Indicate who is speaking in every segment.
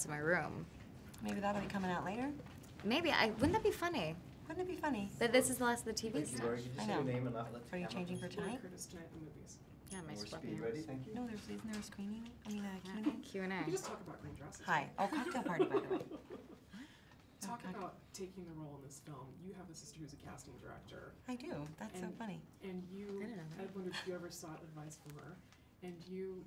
Speaker 1: in my room.
Speaker 2: Maybe that'll be coming out later.
Speaker 1: Maybe wouldn't that be funny?
Speaker 2: Wouldn't it be funny?
Speaker 1: That this is the last of the TV stuff.
Speaker 2: I know. Are you changing for tonight?
Speaker 1: Yeah, my
Speaker 3: Be ready, thank you.
Speaker 2: No, isn't there a screening? I mean, a Q&A?
Speaker 1: Q&A.
Speaker 4: We just talk about green dresses.
Speaker 2: Hi. Oh, cocktail party, by the way.
Speaker 4: Talk about taking the role in this film. You have a sister who's a casting director.
Speaker 2: I do. That's so funny.
Speaker 4: And you,
Speaker 1: I didn't know that.
Speaker 4: I wondered if you ever sought advice from her. And you,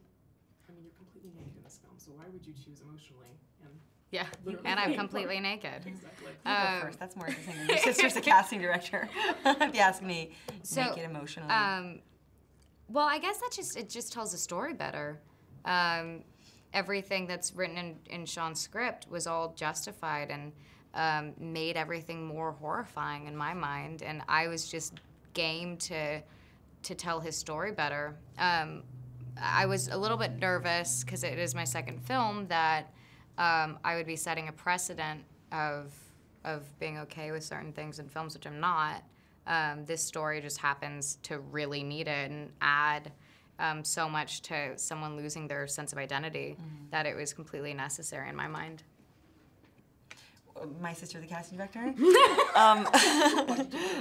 Speaker 4: I mean, you're completely naked in this film, so why would you choose emotionally? And
Speaker 1: Yeah,
Speaker 4: literally
Speaker 1: and I'm completely naked.
Speaker 4: Exactly.
Speaker 2: You go first. That's more interesting than your sister's a casting director. If you ask me, make it emotionally.
Speaker 1: Well, I guess it just tells the story better. Everything that's written in Sean's script was all justified and made everything more horrifying in my mind, and I was just game to tell his story better. I was a little bit nervous because it is my second film that I would be setting a precedent of being okay with certain things in films, which I'm not. This story just happens to really need it and add so much to someone losing their sense of identity that it was completely necessary in my mind.
Speaker 2: My sister, the casting director.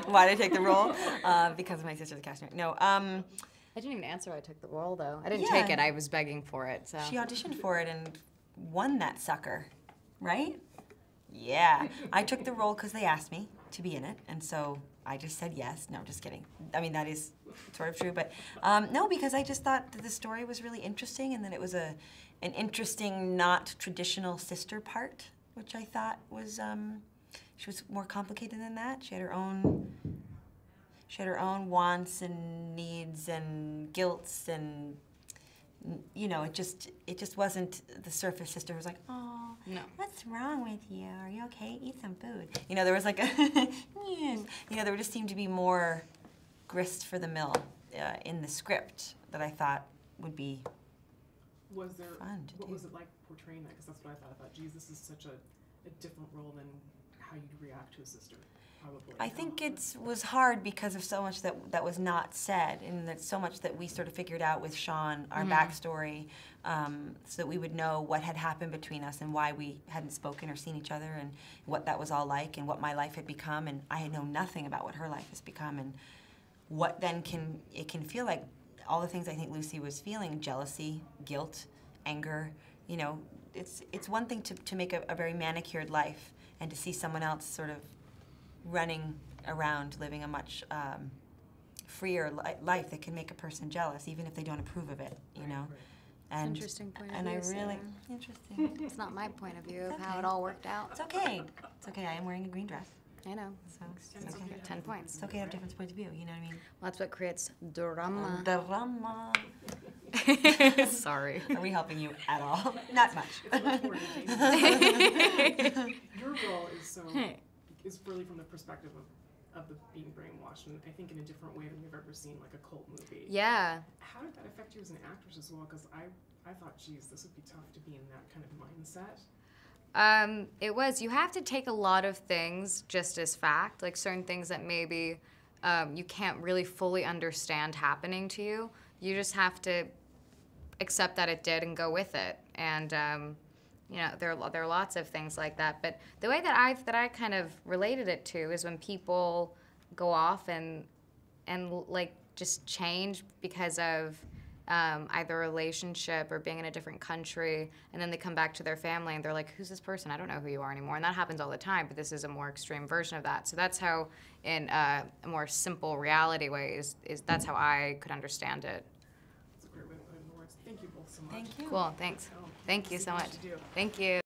Speaker 2: Why did I take the role? Because my sister, the casting director. No.
Speaker 1: I didn't even answer I took the role, though. I didn't take it. I was begging for it. So.
Speaker 2: She auditioned for it and won that sucker, right? Yeah. I took the role because they asked me to be in it, and so I just said yes. No, just kidding. I mean, that is sort of true, but no, because I just thought that the story was really interesting and that it was an interesting, not traditional sister part, which I thought was, she was more complicated than that. She had her own wants and needs and guilts and, you know, it just wasn't the surface sister who was like, oh,
Speaker 1: no.
Speaker 2: What's wrong with you? Are you okay? Eat some food. You know, there was like a, you know, there just seemed to be more grist for the mill in the script that I thought would be
Speaker 4: was there,
Speaker 2: fun to do.
Speaker 4: What was it like portraying that? Because that's what I thought. I thought, geez, this is such a different role than how you'd react to a sister. Probably.
Speaker 2: I think it was hard because of so much that was not said, and that so much that we sort of figured out with Sean, our backstory, so that we would know what had happened between us and why we hadn't spoken or seen each other, and what that was all like, and what my life had become, and I had known nothing about what her life has become, and what then it can feel like all the things I think Lucy was feeling: jealousy, guilt, anger. You know, it's one thing to make a very manicured life, and to see someone else sort of running around living a much freer life that can make a person jealous, even if they don't approve of it, you know. And,
Speaker 1: interesting point of
Speaker 2: and
Speaker 1: view.
Speaker 2: I really, interesting.
Speaker 1: It's not my point of view of
Speaker 2: It's
Speaker 1: how
Speaker 2: okay.
Speaker 1: it all worked out.
Speaker 2: It's okay. It's okay. I am wearing a green dress,
Speaker 1: I know.
Speaker 2: so it's
Speaker 4: And it's
Speaker 2: okay.
Speaker 4: okay to have
Speaker 1: 10 points.
Speaker 2: It's okay to have different points of view. You know what I mean?
Speaker 1: Well, that's what creates drama.
Speaker 2: Drama.
Speaker 1: Sorry.
Speaker 2: Are we helping you at all? Not much.
Speaker 4: It's much more entertaining. Your role is really from the perspective of the being brainwashed, and I think in a different way than you've ever seen like a cult movie.
Speaker 1: Yeah.
Speaker 4: How did that affect you as an actress as well? Because I thought, geez, this would be tough to be in that kind of mindset.
Speaker 1: It was. You have to take a lot of things just as fact, like certain things that maybe you can't really fully understand happening to you. You just have to accept that it did and go with it. And you know, there are lots of things like that. But the way that I kind of related it to is when people go off and like just change because of either a relationship or being in a different country, and then they come back to their family and they're like, who's this person? I don't know who you are anymore. And that happens all the time, but this is a more extreme version of that. So that's how, in a more simple reality way, is that's how I could understand it.
Speaker 4: It's a great way to put it in words. Thank you both so much.
Speaker 2: Thank you.
Speaker 1: Cool, thanks. Thank you so much. Thank you.